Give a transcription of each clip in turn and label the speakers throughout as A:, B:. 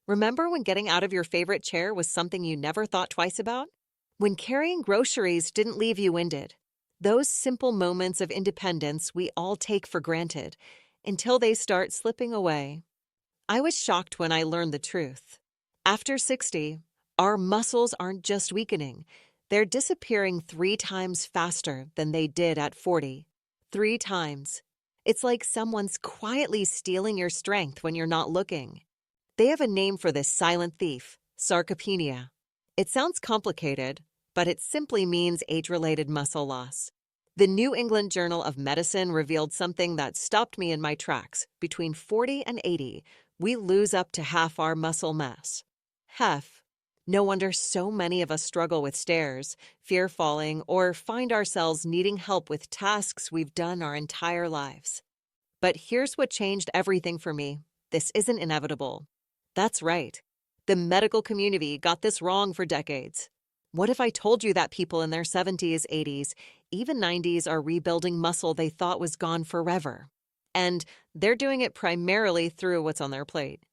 A: Remember when getting out of your favorite chair was something you never thought twice about? When carrying groceries didn't leave you winded? Those simple moments of independence we all take for granted until they start slipping away. I was shocked when I learned the truth. After 60, our muscles aren't just weakening, they're disappearing 3 times faster than they did at 40. 3 times. It's like someone's quietly stealing your strength when you're not looking. They have a name for this silent thief, sarcopenia. It sounds complicated, but it simply means age-related muscle loss. The New England Journal of Medicine revealed something that stopped me in my tracks. Between 40 and 80, we lose up to half our muscle mass. Half. No wonder so many of us struggle with stairs, fear falling, or find ourselves needing help with tasks we've done our entire lives. But here's what changed everything for me. This isn't inevitable. That's right. The medical community got this wrong for decades. What if I told you that people in their 70s, 80s, even 90s are rebuilding muscle they thought was gone forever? And they're doing it primarily through what's on their plate.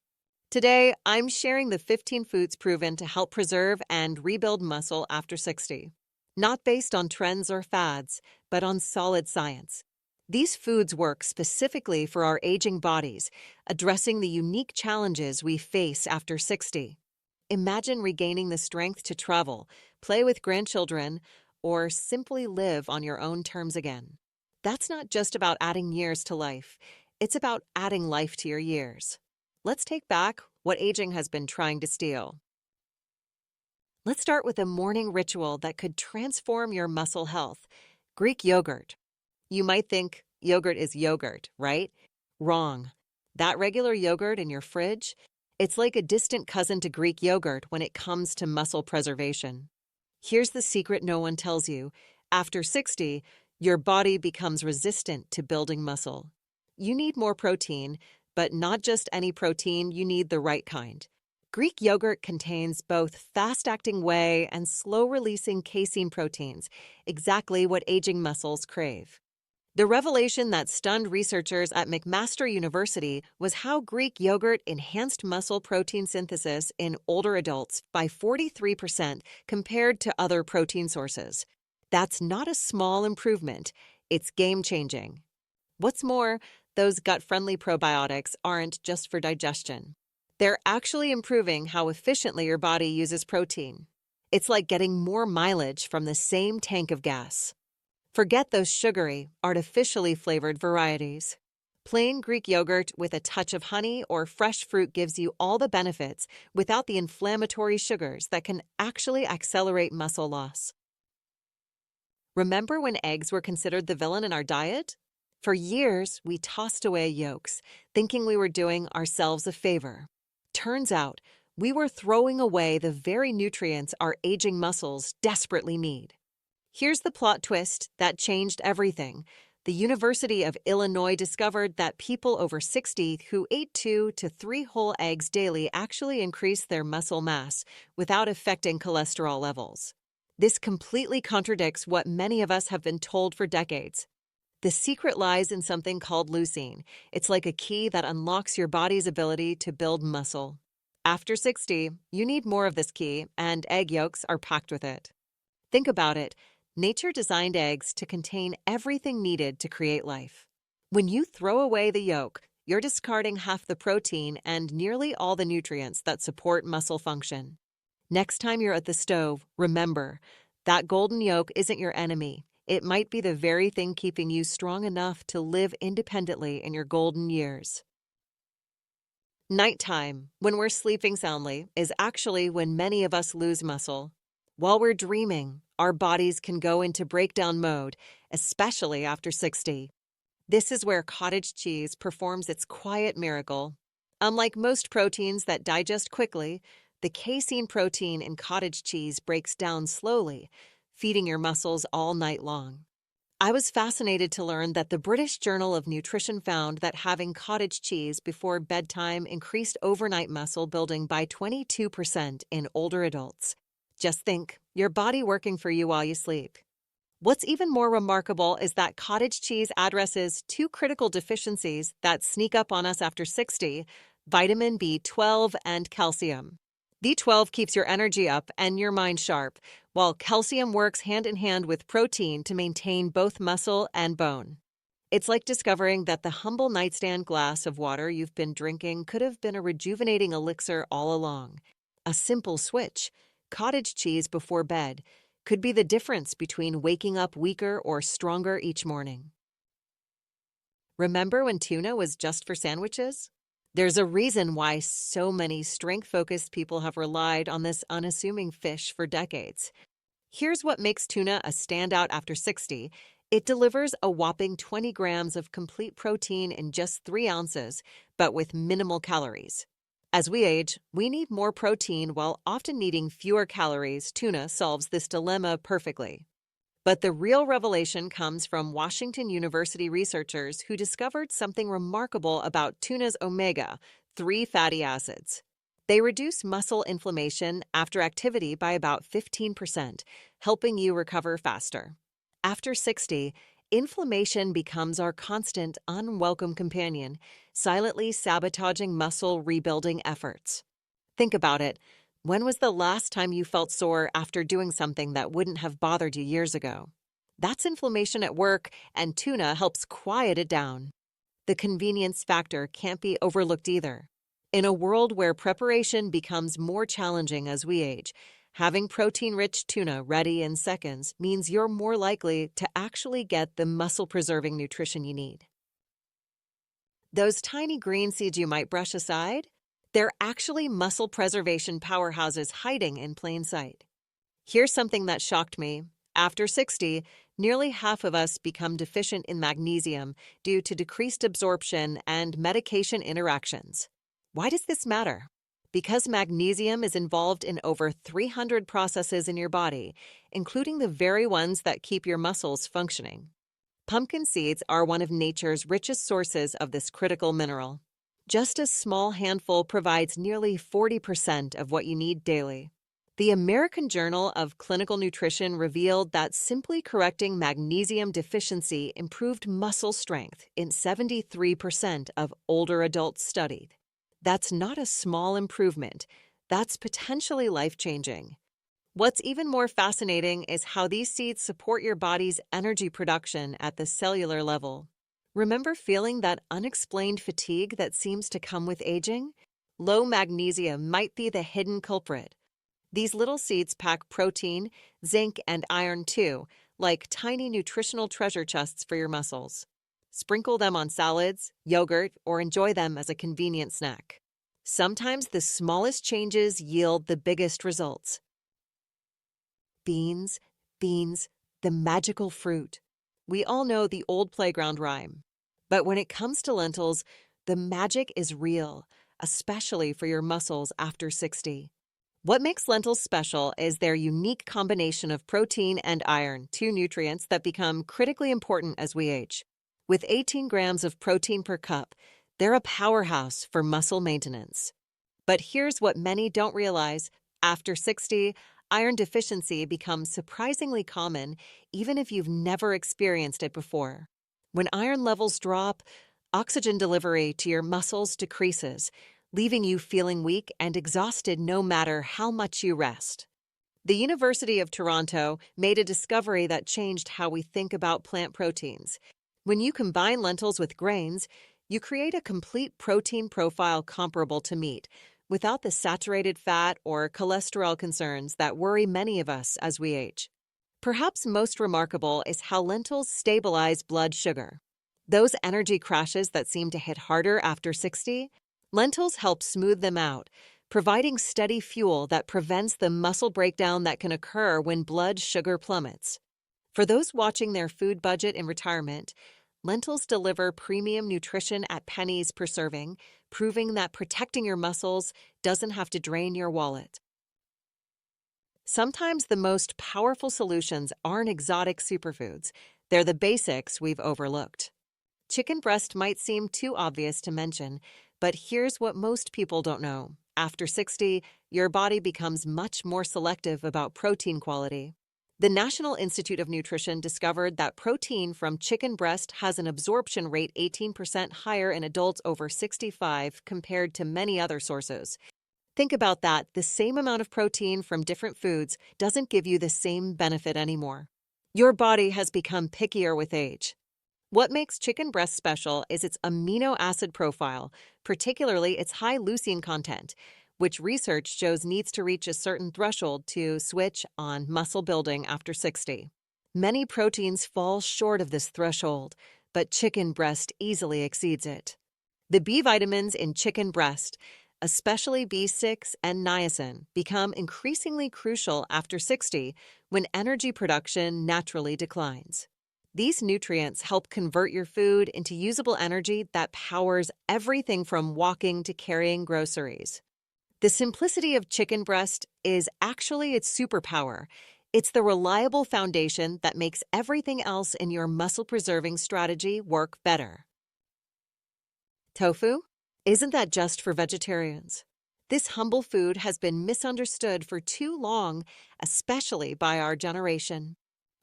A: Today, I'm sharing the 15 foods proven to help preserve and rebuild muscle after 60. Not based on trends or fads, but on solid science. These foods work specifically for our aging bodies, addressing the unique challenges we face after 60. Imagine regaining the strength to travel, play with grandchildren, or simply live on your own terms again. That's not just about adding years to life. It's about adding life to your years. Let's take back what aging has been trying to steal. Let's start with a morning ritual that could transform your muscle health: Greek yogurt. You might think yogurt is yogurt, right? Wrong. That regular yogurt in your fridge, it's like a distant cousin to Greek yogurt when it comes to muscle preservation. Here's the secret no one tells you. After 60, your body becomes resistant to building muscle. You need more protein, but not just any protein, you need the right kind. Greek yogurt contains both fast-acting whey and slow-releasing casein proteins, exactly what aging muscles crave. The revelation that stunned researchers at McMaster University was how Greek yogurt enhanced muscle protein synthesis in older adults by 43% compared to other protein sources. That's not a small improvement, it's game-changing. What's more, those gut-friendly probiotics aren't just for digestion. They're actually improving how efficiently your body uses protein. It's like getting more mileage from the same tank of gas. Forget those sugary, artificially flavored varieties. Plain Greek yogurt with a touch of honey or fresh fruit gives you all the benefits without the inflammatory sugars that can actually accelerate muscle loss. Remember when eggs were considered the villain in our diet? For years, we tossed away yolks, thinking we were doing ourselves a favor. Turns out, we were throwing away the very nutrients our aging muscles desperately need. Here's the plot twist that changed everything. The University of Illinois discovered that people over 60 who ate 2 to 3 whole eggs daily actually increased their muscle mass without affecting cholesterol levels. This completely contradicts what many of us have been told for decades. The secret lies in something called leucine. It's like a key that unlocks your body's ability to build muscle. After 60, you need more of this key, and egg yolks are packed with it. Think about it. Nature designed eggs to contain everything needed to create life. When you throw away the yolk, you're discarding half the protein and nearly all the nutrients that support muscle function. Next time you're at the stove, remember, that golden yolk isn't your enemy. It might be the very thing keeping you strong enough to live independently in your golden years. Nighttime, when we're sleeping soundly, is actually when many of us lose muscle. While we're dreaming, our bodies can go into breakdown mode, especially after 60. This is where cottage cheese performs its quiet miracle. Unlike most proteins that digest quickly, the casein protein in cottage cheese breaks down slowly, feeding your muscles all night long. I was fascinated to learn that the British Journal of Nutrition found that having cottage cheese before bedtime increased overnight muscle building by 22% in older adults. Just think, your body working for you while you sleep. What's even more remarkable is that cottage cheese addresses 2 critical deficiencies that sneak up on us after 60: vitamin B12, and calcium. B12 keeps your energy up and your mind sharp, while calcium works hand in hand with protein to maintain both muscle and bone. It's like discovering that the humble nightstand glass of water you've been drinking could have been a rejuvenating elixir all along. A simple switch, cottage cheese before bed, could be the difference between waking up weaker or stronger each morning. Remember when tuna was just for sandwiches? There's a reason why so many strength-focused people have relied on this unassuming fish for decades. Here's what makes tuna a standout after 60. It delivers a whopping 20 grams of complete protein in just 3 ounces, but with minimal calories. As we age, we need more protein while often needing fewer calories. Tuna solves this dilemma perfectly. But the real revelation comes from Washington University researchers who discovered something remarkable about tuna's omega-3 fatty acids. They reduce muscle inflammation after activity by about 15%, helping you recover faster. After 60, inflammation becomes our constant, unwelcome companion, silently sabotaging muscle rebuilding efforts. Think about it. When was the last time you felt sore after doing something that wouldn't have bothered you years ago? That's inflammation at work, and tuna helps quiet it down. The convenience factor can't be overlooked either. In a world where preparation becomes more challenging as we age, having protein-rich tuna ready in seconds means you're more likely to actually get the muscle-preserving nutrition you need. Those tiny green seeds you might brush aside? They're actually muscle preservation powerhouses hiding in plain sight. Here's something that shocked me. After 60, nearly half of us become deficient in magnesium due to decreased absorption and medication interactions. Why does this matter? Because magnesium is involved in over 300 processes in your body, including the very ones that keep your muscles functioning. Pumpkin seeds are one of nature's richest sources of this critical mineral. Just a small handful provides nearly 40% of what you need daily. The American Journal of Clinical Nutrition revealed that simply correcting magnesium deficiency improved muscle strength in 73% of older adults studied. That's not a small improvement. That's potentially life-changing. What's even more fascinating is how these seeds support your body's energy production at the cellular level. Remember feeling that unexplained fatigue that seems to come with aging? Low magnesium might be the hidden culprit. These little seeds pack protein, zinc, and iron too, like tiny nutritional treasure chests for your muscles. Sprinkle them on salads, yogurt, or enjoy them as a convenient snack. Sometimes the smallest changes yield the biggest results. Beans, beans, the magical fruit. We all know the old playground rhyme. But when it comes to lentils, the magic is real, especially for your muscles after 60. What makes lentils special is their unique combination of protein and iron, 2 nutrients that become critically important as we age. With 18 grams of protein per cup, they're a powerhouse for muscle maintenance. But here's what many don't realize. After 60, iron deficiency becomes surprisingly common, even if you've never experienced it before. When iron levels drop, oxygen delivery to your muscles decreases, leaving you feeling weak and exhausted no matter how much you rest. The University of Toronto made a discovery that changed how we think about plant proteins. When you combine lentils with grains, you create a complete protein profile comparable to meat, without the saturated fat or cholesterol concerns that worry many of us as we age. Perhaps most remarkable is how lentils stabilize blood sugar. Those energy crashes that seem to hit harder after 60, lentils help smooth them out, providing steady fuel that prevents the muscle breakdown that can occur when blood sugar plummets. For those watching their food budget in retirement, lentils deliver premium nutrition at pennies per serving, proving that protecting your muscles doesn't have to drain your wallet. Sometimes the most powerful solutions aren't exotic superfoods. They're the basics we've overlooked. Chicken breast might seem too obvious to mention, but here's what most people don't know. After 60, your body becomes much more selective about protein quality. The National Institute of Nutrition discovered that protein from chicken breast has an absorption rate 18% higher in adults over 65 compared to many other sources. Think about that. The same amount of protein from different foods doesn't give you the same benefit anymore. Your body has become pickier with age. What makes chicken breast special is its amino acid profile, particularly its high leucine content, which research shows needs to reach a certain threshold to switch on muscle building after 60. Many proteins fall short of this threshold, but chicken breast easily exceeds it. The B vitamins in chicken breast, especially B6 and niacin, become increasingly crucial after 60 when energy production naturally declines. These nutrients help convert your food into usable energy that powers everything from walking to carrying groceries. The simplicity of chicken breast is actually its superpower. It's the reliable foundation that makes everything else in your muscle-preserving strategy work better. Tofu? Isn't that just for vegetarians? This humble food has been misunderstood for too long, especially by our generation.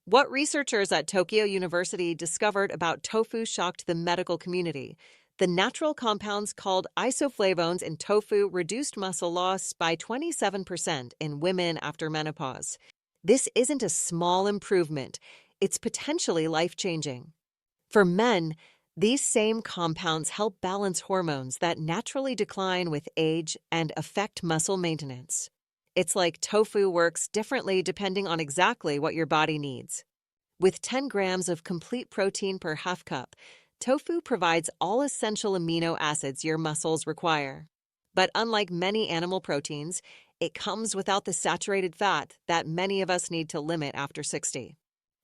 A: What researchers at Tokyo University discovered about tofu shocked the medical community. The natural compounds called isoflavones in tofu reduced muscle loss by 27% in women after menopause. This isn't a small improvement, it's potentially life-changing. For men, these same compounds help balance hormones that naturally decline with age and affect muscle maintenance. It's like tofu works differently depending on exactly what your body needs. With 10 grams of complete protein per half cup, tofu provides all essential amino acids your muscles require. But unlike many animal proteins, it comes without the saturated fat that many of us need to limit after 60.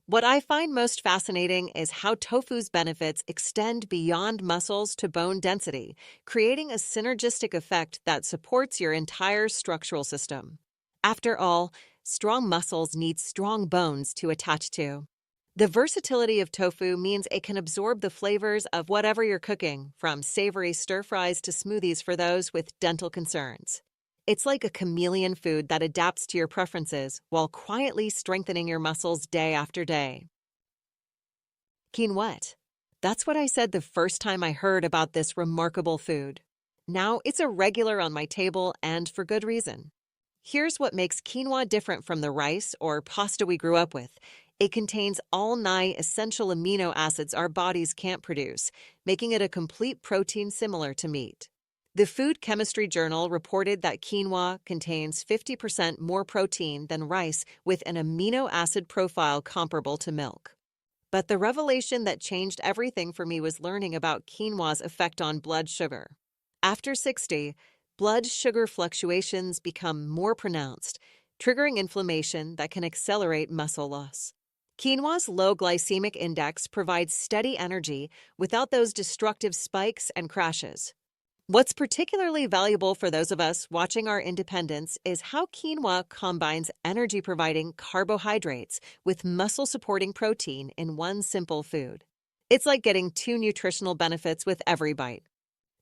A: What I find most fascinating is how tofu's benefits extend beyond muscles to bone density, creating a synergistic effect that supports your entire structural system. After all, strong muscles need strong bones to attach to. The versatility of tofu means it can absorb the flavors of whatever you're cooking, from savory stir-fries to smoothies for those with dental concerns. It's like a chameleon food that adapts to your preferences while quietly strengthening your muscles day after day. Quinoa. That's what I said the first time I heard about this remarkable food. Now it's a regular on my table, and for good reason. Here's what makes quinoa different from the rice or pasta we grew up with. It contains all 9 essential amino acids our bodies can't produce, making it a complete protein similar to meat. The Food Chemistry Journal reported that quinoa contains 50% more protein than rice with an amino acid profile comparable to milk. But the revelation that changed everything for me was learning about quinoa's effect on blood sugar. After 60, blood sugar fluctuations become more pronounced, triggering inflammation that can accelerate muscle loss. Quinoa's low glycemic index provides steady energy without those destructive spikes and crashes. What's particularly valuable for those of us watching our independence is how quinoa combines energy-providing carbohydrates with muscle-supporting protein in one simple food. It's like getting 2 nutritional benefits with every bite.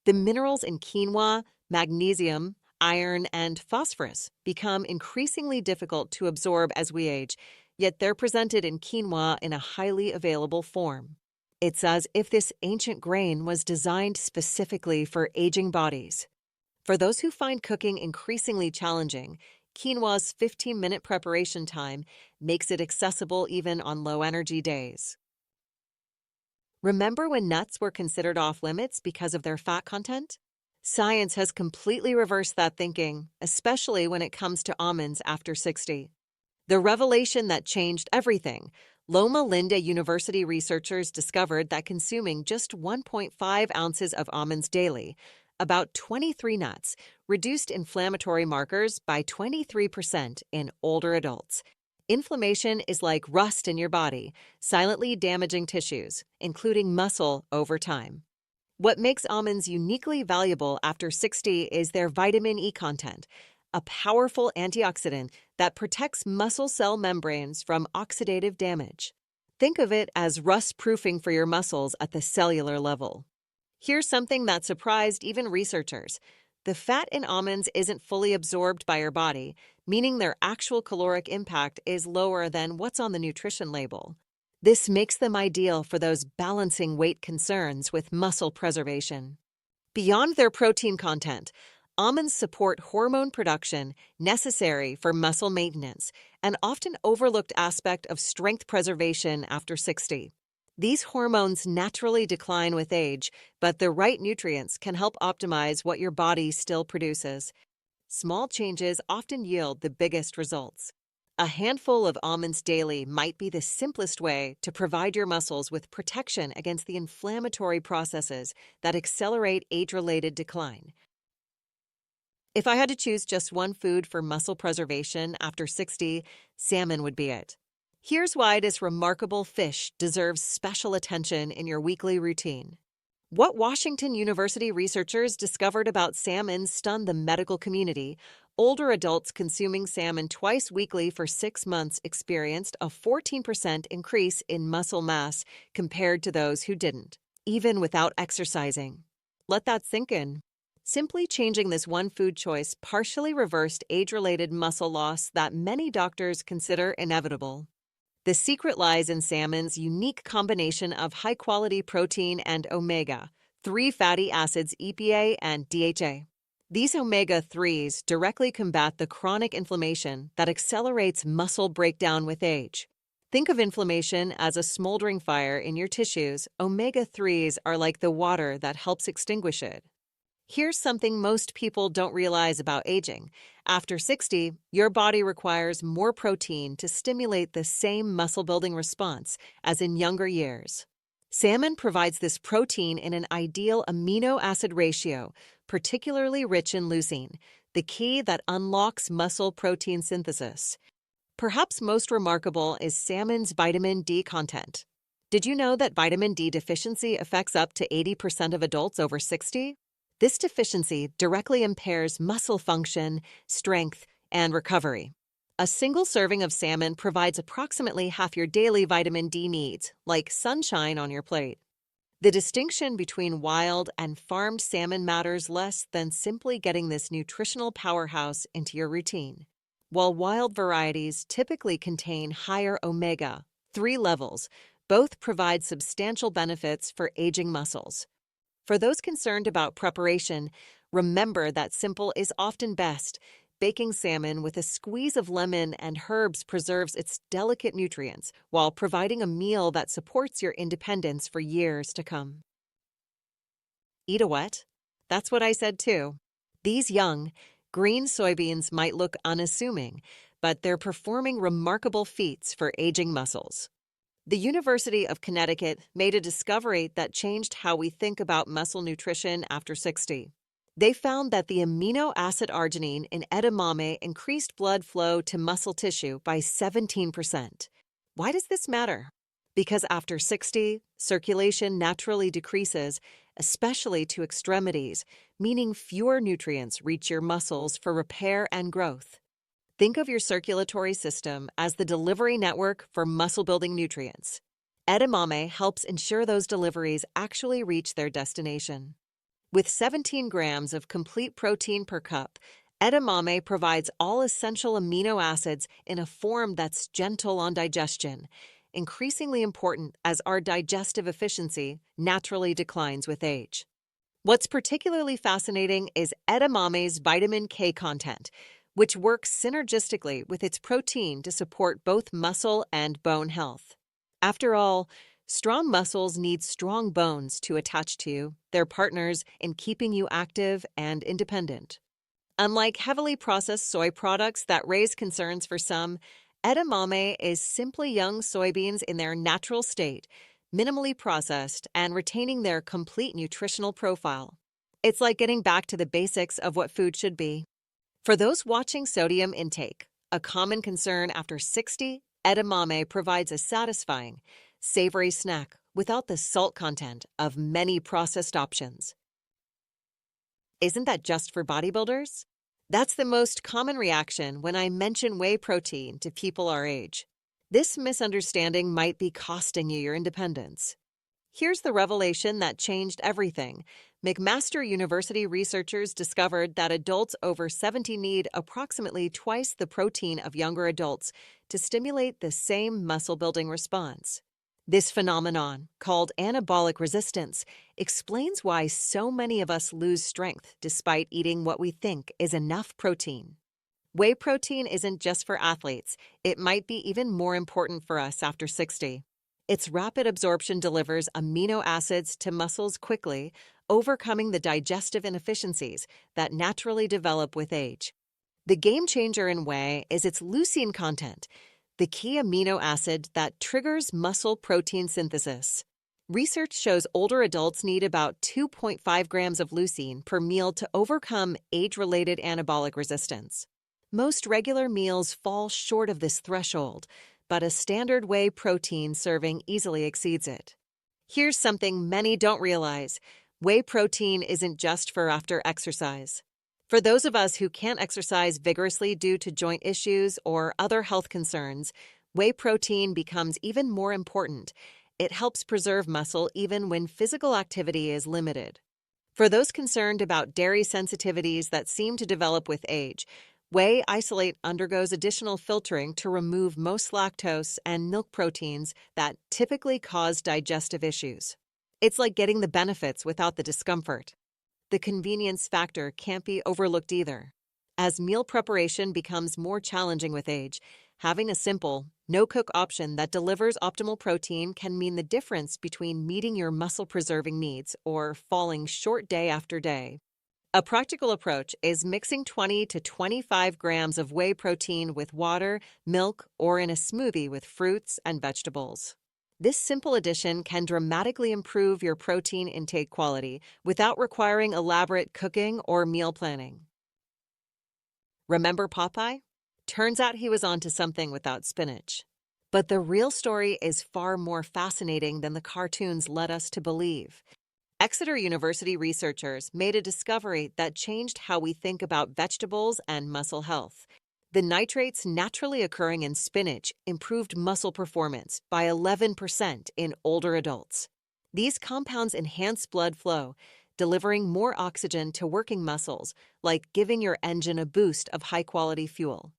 A: The minerals in quinoa, magnesium, iron, and phosphorus become increasingly difficult to absorb as we age, yet they're presented in quinoa in a highly available form. It's as if this ancient grain was designed specifically for aging bodies. For those who find cooking increasingly challenging, quinoa's 15-minute preparation time makes it accessible even on low-energy days. Remember when nuts were considered off-limits because of their fat content? Science has completely reversed that thinking, especially when it comes to almonds after 60. The revelation that changed everything. Loma Linda University researchers discovered that consuming just 1.5 ounces of almonds daily, about 23 nuts, reduced inflammatory markers by 23% in older adults. Inflammation is like rust in your body, silently damaging tissues, including muscle, over time. What makes almonds uniquely valuable after 60 is their vitamin E content, a powerful antioxidant that protects muscle cell membranes from oxidative damage. Think of it as rust-proofing for your muscles at the cellular level. Here's something that surprised even researchers. The fat in almonds isn't fully absorbed by your body, meaning their actual caloric impact is lower than what's on the nutrition label. This makes them ideal for those balancing weight concerns with muscle preservation. Beyond their protein content, almonds support hormone production necessary for muscle maintenance, an often overlooked aspect of strength preservation after 60. These hormones naturally decline with age, but the right nutrients can help optimize what your body still produces. Small changes often yield the biggest results. A handful of almonds daily might be the simplest way to provide your muscles with protection against the inflammatory processes that accelerate age-related decline. If I had to choose just one food for muscle preservation after 60, salmon would be it. Here's why this remarkable fish deserves special attention in your weekly routine. What Washington University researchers discovered about salmon stunned the medical community. Older adults consuming salmon twice weekly for 6 months experienced a 14% increase in muscle mass compared to those who didn't, even without exercising. Let that sink in. Simply changing this one food choice partially reversed age-related muscle loss that many doctors consider inevitable. The secret lies in salmon's unique combination of high-quality protein and omega-3 fatty acids EPA and DHA. These omega-3s directly combat the chronic inflammation that accelerates muscle breakdown with age. Think of inflammation as a smoldering fire in your tissues. Omega-3s are like the water that helps extinguish it. Here's something most people don't realize about aging. After 60, your body requires more protein to stimulate the same muscle-building response as in younger years. Salmon provides this protein in an ideal amino acid ratio, particularly rich in leucine, the key that unlocks muscle protein synthesis. Perhaps most remarkable is salmon's vitamin D content. Did you know that vitamin D deficiency affects up to 80% of adults over 60? This deficiency directly impairs muscle function, strength, and recovery. A single serving of salmon provides approximately half your daily vitamin D needs, like sunshine on your plate. The distinction between wild and farmed salmon matters less than simply getting this nutritional powerhouse into your routine. While wild varieties typically contain higher omega-3 levels, both provide substantial benefits for aging muscles. For those concerned about preparation, remember that simple is often best. Baking salmon with a squeeze of lemon and herbs preserves its delicate nutrients while providing a meal that supports your independence for years to come. Eat a what? That's what I said too. These young, green soybeans might look unassuming, but they're performing remarkable feats for aging muscles. The University of Connecticut made a discovery that changed how we think about muscle nutrition after 60. They found that the amino acid arginine in edamame increased blood flow to muscle tissue by 17%. Why does this matter? Because after 60, circulation naturally decreases, especially to extremities, meaning fewer nutrients reach your muscles for repair and growth. Think of your circulatory system as the delivery network for muscle-building nutrients. Edamame helps ensure those deliveries actually reach their destination. With 17 grams of complete protein per cup, edamame provides all essential amino acids in a form that's gentle on digestion, increasingly important as our digestive efficiency naturally declines with age. What's particularly fascinating is edamame's vitamin K content, which works synergistically with its protein to support both muscle and bone health. After all, strong muscles need strong bones to attach to, their partners in keeping you active and independent. Unlike heavily processed soy products that raise concerns for some, edamame is simply young soybeans in their natural state, minimally processed and retaining their complete nutritional profile. It's like getting back to the basics of what food should be. For those watching sodium intake, a common concern after 60, edamame provides a satisfying, savory snack without the salt content of many processed options. Isn't that just for bodybuilders? That's the most common reaction when I mention whey protein to people our age. This misunderstanding might be costing you your independence. Here's the revelation that changed everything. McMaster University researchers discovered that adults over 70 need approximately twice the protein of younger adults to stimulate the same muscle building response. This phenomenon, called anabolic resistance, explains why so many of us lose strength despite eating what we think is enough protein. Whey protein isn't just for athletes, it might be even more important for us after 60. Its rapid absorption delivers amino acids to muscles quickly, overcoming the digestive inefficiencies that naturally develop with age. The game changer in whey is its leucine content, the key amino acid that triggers muscle protein synthesis. Research shows older adults need about 2.5 grams of leucine per meal to overcome age-related anabolic resistance. Most regular meals fall short of this threshold, but a standard whey protein serving easily exceeds it. Here's something many don't realize. Whey protein isn't just for after exercise. For those of us who can't exercise vigorously due to joint issues or other health concerns, whey protein becomes even more important. It helps preserve muscle even when physical activity is limited. For those concerned about dairy sensitivities that seem to develop with age, whey isolate undergoes additional filtering to remove most lactose and milk proteins that typically cause digestive issues. It's like getting the benefits without the discomfort. The convenience factor can't be overlooked either. As meal preparation becomes more challenging with age, having a simple, no-cook option that delivers optimal protein can mean the difference between meeting your muscle-preserving needs or falling short day after day. A practical approach is mixing 20 to 25 grams of whey protein with water, milk, or in a smoothie with fruits and vegetables. This simple addition can dramatically improve your protein intake quality without requiring elaborate cooking or meal planning. Remember Popeye? Turns out he was onto something without spinach. But the real story is far more fascinating than the cartoons led us to believe. Exeter University researchers made a discovery that changed how we think about vegetables and muscle health. The nitrates naturally occurring in spinach improved muscle performance by 11% in older adults. These compounds enhance blood flow, delivering more oxygen to working muscles, like giving your engine a boost of high-quality fuel.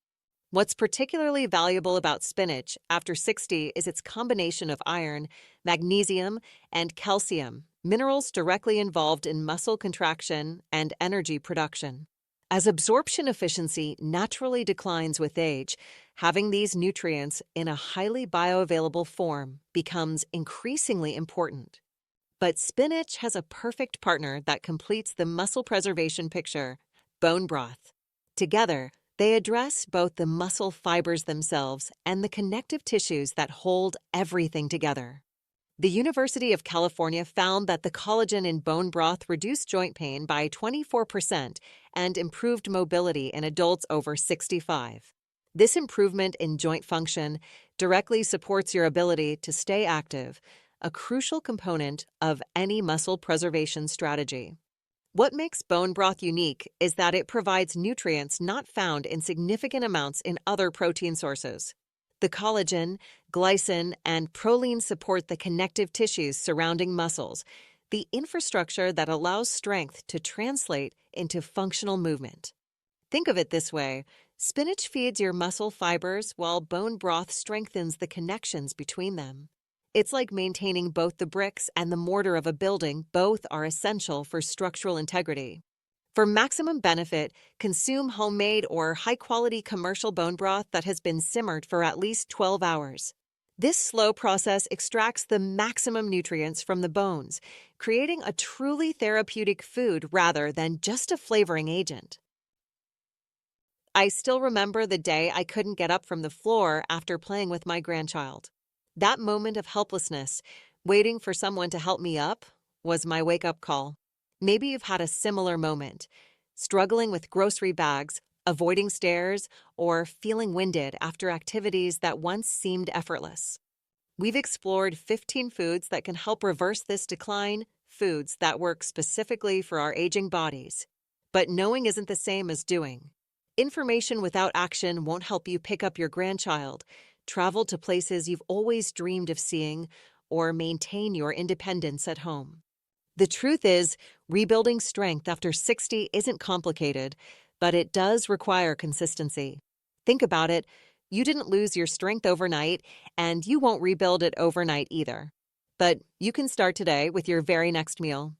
A: What's particularly valuable about spinach after 60 is its combination of iron, magnesium, and calcium, minerals directly involved in muscle contraction and energy production. As absorption efficiency naturally declines with age, having these nutrients in a highly bioavailable form becomes increasingly important. But spinach has a perfect partner that completes the muscle preservation picture: bone broth. Together, they address both the muscle fibers themselves and the connective tissues that hold everything together. The University of California found that the collagen in bone broth reduced joint pain by 24% and improved mobility in adults over 65. This improvement in joint function directly supports your ability to stay active, a crucial component of any muscle preservation strategy. What makes bone broth unique is that it provides nutrients not found in significant amounts in other protein sources. The collagen, glycine, and proline support the connective tissues surrounding muscles, the infrastructure that allows strength to translate into functional movement. Think of it this way: spinach feeds your muscle fibers while bone broth strengthens the connections between them. It's like maintaining both the bricks and the mortar of a building. Both are essential for structural integrity. For maximum benefit, consume homemade or high-quality commercial bone broth that has been simmered for at least 12 hours. This slow process extracts the maximum nutrients from the bones, creating a truly therapeutic food rather than just a flavoring agent. I still remember the day I couldn't get up from the floor after playing with my grandchild. That moment of helplessness, waiting for someone to help me up, was my wake-up call. Maybe you've had a similar moment, struggling with grocery bags, avoiding stairs, or feeling winded after activities that once seemed effortless. We've explored 15 foods that can help reverse this decline, foods that work specifically for our aging bodies. But knowing isn't the same as doing. Information without action won't help you pick up your grandchild, travel to places you've always dreamed of seeing, or maintain your independence at home. The truth is, rebuilding strength after 60 isn't complicated, but it does require consistency. Think about it. You didn't lose your strength overnight, and you won't rebuild it overnight either. But you can start today with your very next meal.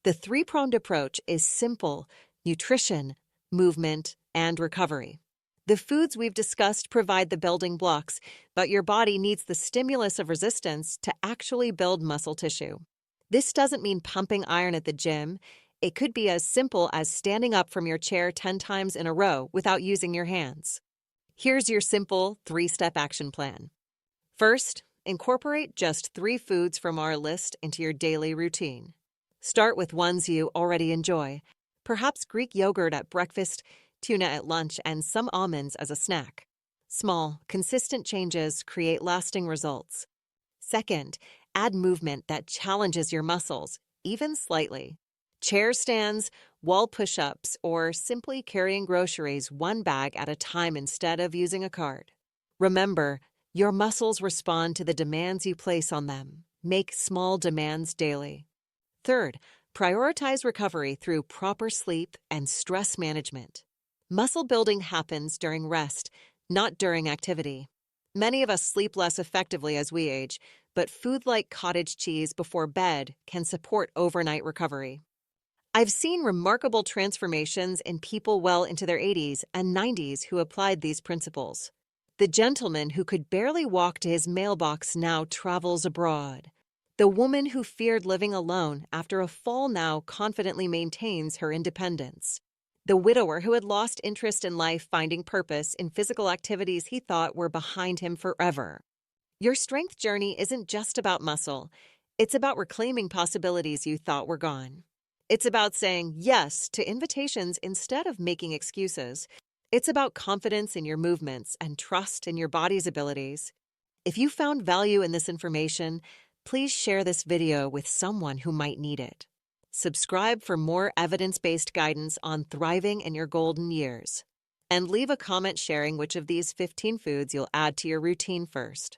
A: The three-pronged approach is simple: nutrition, movement, and recovery. The foods we've discussed provide the building blocks, but your body needs the stimulus of resistance to actually build muscle tissue. This doesn't mean pumping iron at the gym. It could be as simple as standing up from your chair 10 times in a row without using your hands. Here's your simple three-step action plan. First, incorporate just 3 foods from our list into your daily routine. Start with ones you already enjoy, perhaps Greek yogurt at breakfast, tuna at lunch, and some almonds as a snack. Small, consistent changes create lasting results. Second, add movement that challenges your muscles, even slightly. Chair stands, wall push-ups, or simply carrying groceries one bag at a time instead of using a cart. Remember, your muscles respond to the demands you place on them. Make small demands daily. Third, prioritize recovery through proper sleep and stress management. Muscle building happens during rest, not during activity. Many of us sleep less effectively as we age, but food like cottage cheese before bed can support overnight recovery. I've seen remarkable transformations in people well into their 80s and 90s who applied these principles. The gentleman who could barely walk to his mailbox now travels abroad. The woman who feared living alone after a fall now confidently maintains her independence. The widower who had lost interest in life finding purpose in physical activities he thought were behind him forever. Your strength journey isn't just about muscle. It's about reclaiming possibilities you thought were gone. It's about saying yes to invitations instead of making excuses. It's about confidence in your movements and trust in your body's abilities. If you found value in this information, please share this video with someone who might need it. Subscribe for more evidence-based guidance on thriving in your golden years. And leave a comment sharing which of these 15 foods you'll add to your routine first.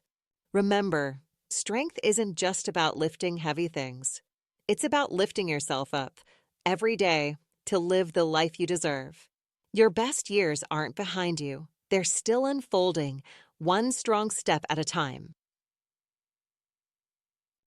A: Remember, strength isn't just about lifting heavy things. It's about lifting yourself up every day to live the life you deserve. Your best years aren't behind you. They're still unfolding, one strong step at a time.